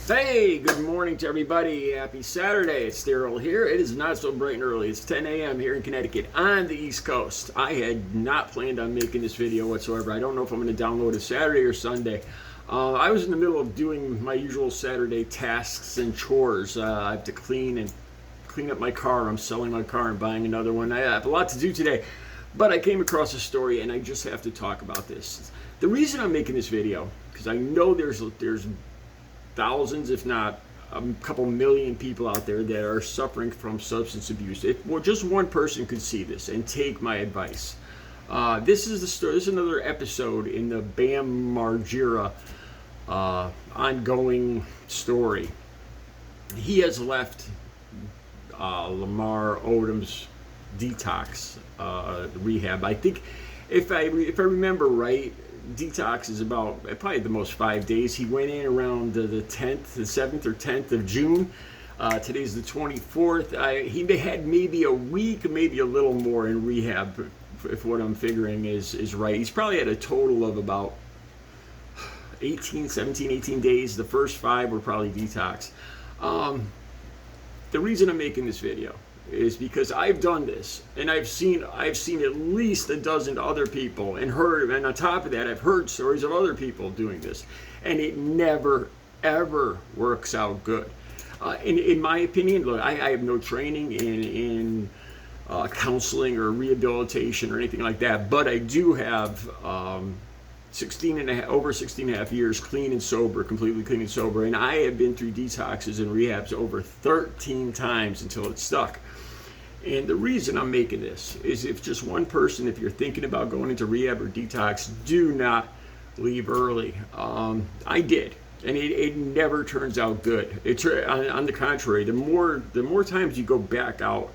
Hey, good morning to everybody. Happy Saturday. It's Daryl here. It is not so bright and early. It's 10 a.m. here in Connecticut on the East Coast. I had not planned on making this video whatsoever. I don't know if I'm going to download it Saturday or Sunday. I was in the middle of doing my usual Saturday tasks and chores. I have to clean up my car. I'm selling my car and buying another one. I have a lot to do today, but I came across a story and I just have to talk about this. The reason I'm making this video, because I know there's thousands, if not a couple million people out there that are suffering from substance abuse. If just one person could see this and take my advice. This is the story. This is another episode in the Bam Margera ongoing story. He has left Lamar Odom's detox rehab. I think if I remember right, detox is about probably the most 5 days. He went in around the 10th, the 7th or 10th of June. Today's the 24th. He had maybe a week, maybe a little more in rehab, if what I'm figuring is right. He's probably had a total of about 18 days. The first 5 were probably detox. The reason I'm making this video is because I've done this, and I've seen at least a dozen other people, and on top of that, I've heard stories of other people doing this, and it never ever works out good. In my opinion, look, I have no training in counseling or rehabilitation or anything like that, but I do have over 16 and a half years clean and sober, completely clean and sober, and I have been through detoxes and rehabs over 13 times until it stuck. And the reason I'm making this is if just one person, if you're thinking about going into rehab or detox, do not leave early. I did, and it never turns out good. It's on the contrary. The more times you go back out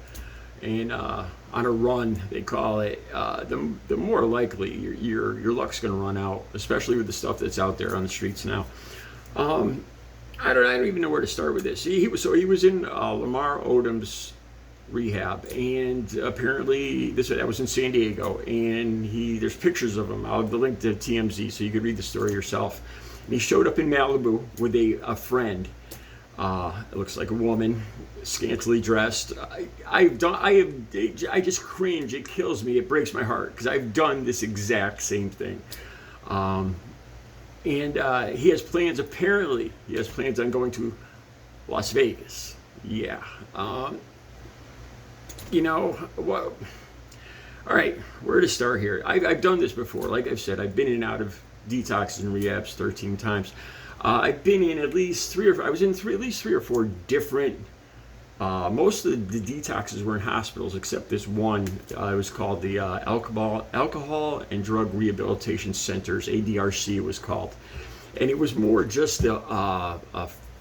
and on a run, they call it, the more likely your luck's going to run out, especially with the stuff that's out there on the streets now. I don't even know where to start with this. He was in Lamar Odom's rehab, and apparently that was in San Diego, and there's pictures of him. I'll have the link to TMZ so you could read the story yourself. And he showed up in Malibu with a friend. It looks like a woman, scantily dressed. I just cringe. It kills me. It breaks my heart because I've done this exact same thing. And he has plans. Apparently, he has plans on going to Las Vegas. Yeah. All right, where to start here? I've done this before. Like I've said, I've been in and out of detoxes and rehabs 13 times. I've been in at least three or four different. Most of the detoxes were in hospitals, except this one. It was called the Alcohol and Drug Rehabilitation Centers. ADRC it was called, and it was more just a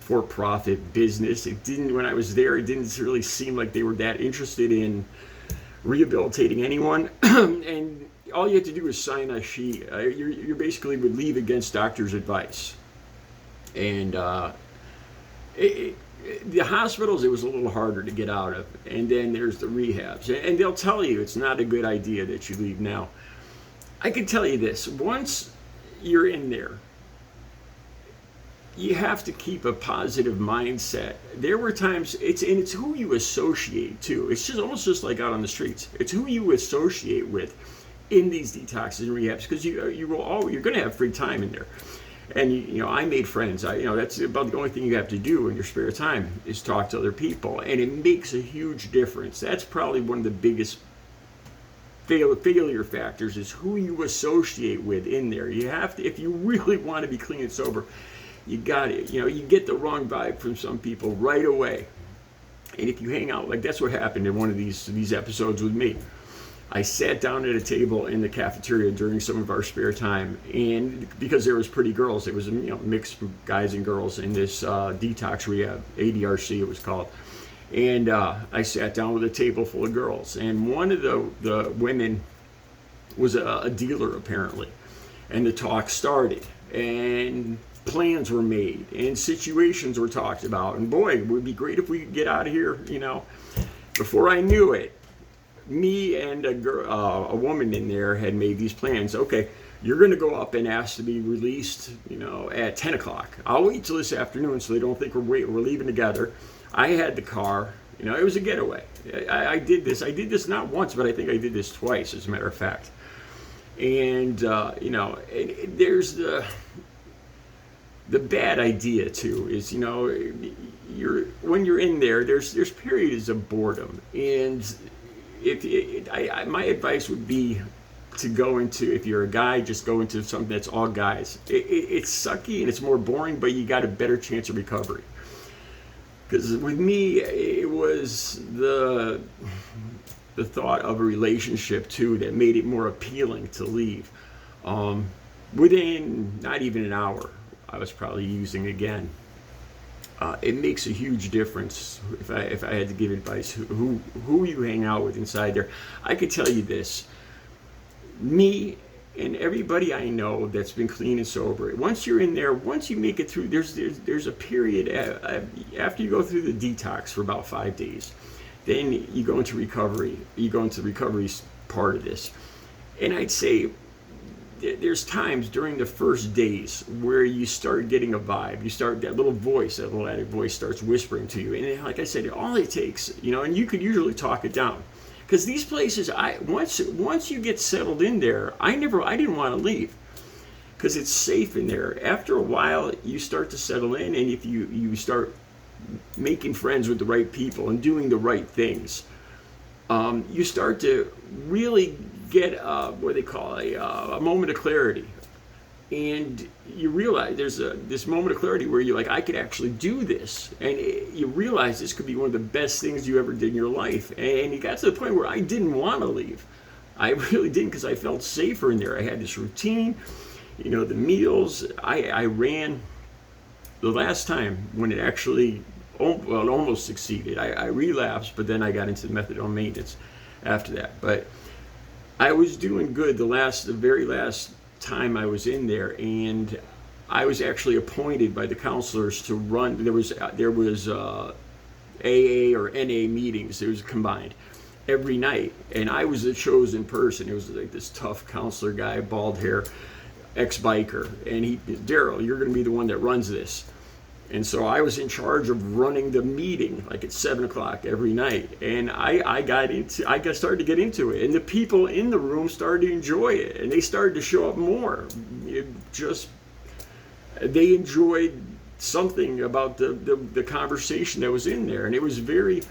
for-profit business. When I was there, it didn't really seem like they were that interested in rehabilitating anyone. And all you had to do was sign a sheet. You basically would leave against doctor's advice. And the hospitals, it was a little harder to get out of. And then there's the rehabs. And they'll tell you it's not a good idea that you leave now. I can tell you this. Once you're in there, you have to keep a positive mindset. There were times, it's who you associate to. It's almost just like out on the streets. It's who you associate with in these detoxes and rehabs, because you're going to have free time in there. And I made friends. That's about the only thing you have to do in your spare time is talk to other people, and it makes a huge difference. That's probably one of the biggest failure factors is who you associate with in there. You have to, if you really want to be clean and sober, you got it. You get the wrong vibe from some people right away. And if you hang out, like that's what happened in one of these episodes with me. I sat down at a table in the cafeteria during some of our spare time, and because there was pretty girls, it was mixed guys and girls in this detox rehab, ADRC it was called. And I sat down with a table full of girls, and one of the women was a dealer apparently, and the talk started, and plans were made and situations were talked about, and boy, it would be great if we could get out of here. Before I knew it, me and a woman in there had made these plans. Okay, you're going to go up and ask to be released, at 10 o'clock. I'll wait till this afternoon so they don't think we're leaving together. I had the car. It was a getaway. I did this. I did this not once, but I think I did this twice, as a matter of fact. And, there's the bad idea, too, is, when you're in there, there's periods of boredom. And my advice would be to go into, if you're a guy, just go into something that's all guys. It's sucky and it's more boring, but you got a better chance of recovery. Because with me, it was the thought of a relationship too that made it more appealing to leave. Within not even an hour, I was probably using again. It makes a huge difference. If I had to give advice, who you hang out with inside there, I could tell you this. Me and everybody I know that's been clean and sober, once you're in there, once you make it through, there's a period after you go through the detox for about 5 days. Then you go into recovery. You go into the recovery part of this. And I'd say there's times during the first days where you start getting a vibe. You start, that little voice, that little added voice starts whispering to you. And like I said, all it takes, and you could usually talk it down. Because these places, once you get settled in there, I didn't want to leave. Because it's safe in there. After a while, you start to settle in, and if you start making friends with the right people and doing the right things, you start to really get what they call a moment of clarity. And you realize there's this moment of clarity where you're like, I could actually do this. And you realize this could be one of the best things you ever did in your life. And you got to the point where I didn't want to leave. I really didn't, because I felt safer in there. I had this routine, the meals. I ran. The last time when it actually, it almost succeeded. I relapsed, but then I got into methadone maintenance after that. But I was doing good the very last time I was in there, and I was actually appointed by the counselors to run. There was AA or NA meetings. It was combined every night, and I was the chosen person. It was like this tough counselor guy, bald hair, ex-biker, and Daryl, you're going to be the one that runs this. And so I was in charge of running the meeting, like at 7 o'clock every night. And I started to get into it. And the people in the room started to enjoy it. And they started to show up more. They enjoyed something about the conversation that was in there. And it was very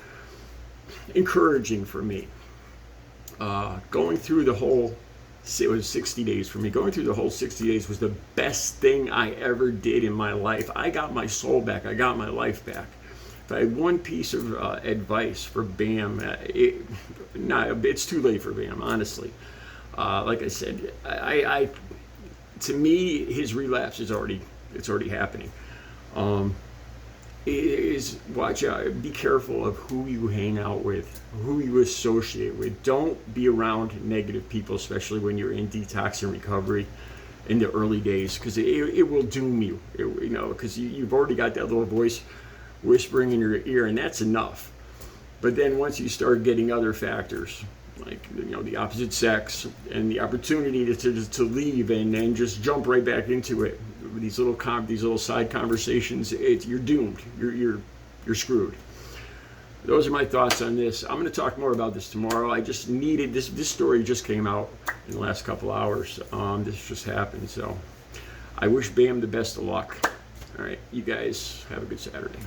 encouraging for me. Going through the whole, it was 60 days for me. Going through the whole 60 days was the best thing I ever did in my life. I got my soul back. I got my life back. If I had one piece of advice for BAM, it's too late for BAM, honestly. Like I said, to me, his relapse is already happening. Watch out, be careful of who you hang out with, who you associate with. Don't be around negative people, especially when you're in detox and recovery in the early days, because it will doom you, because you've already got that little voice whispering in your ear, and that's enough. But then once you start getting other factors, like the opposite sex and the opportunity to leave and then just jump right back into it, these little side conversations, you're doomed. You're screwed. Those are my thoughts on this. I'm going to talk more about this tomorrow. I just needed this. This story just came out in the last couple hours. This just happened, so I wish BAM the best of luck. All right, you guys have a good Saturday.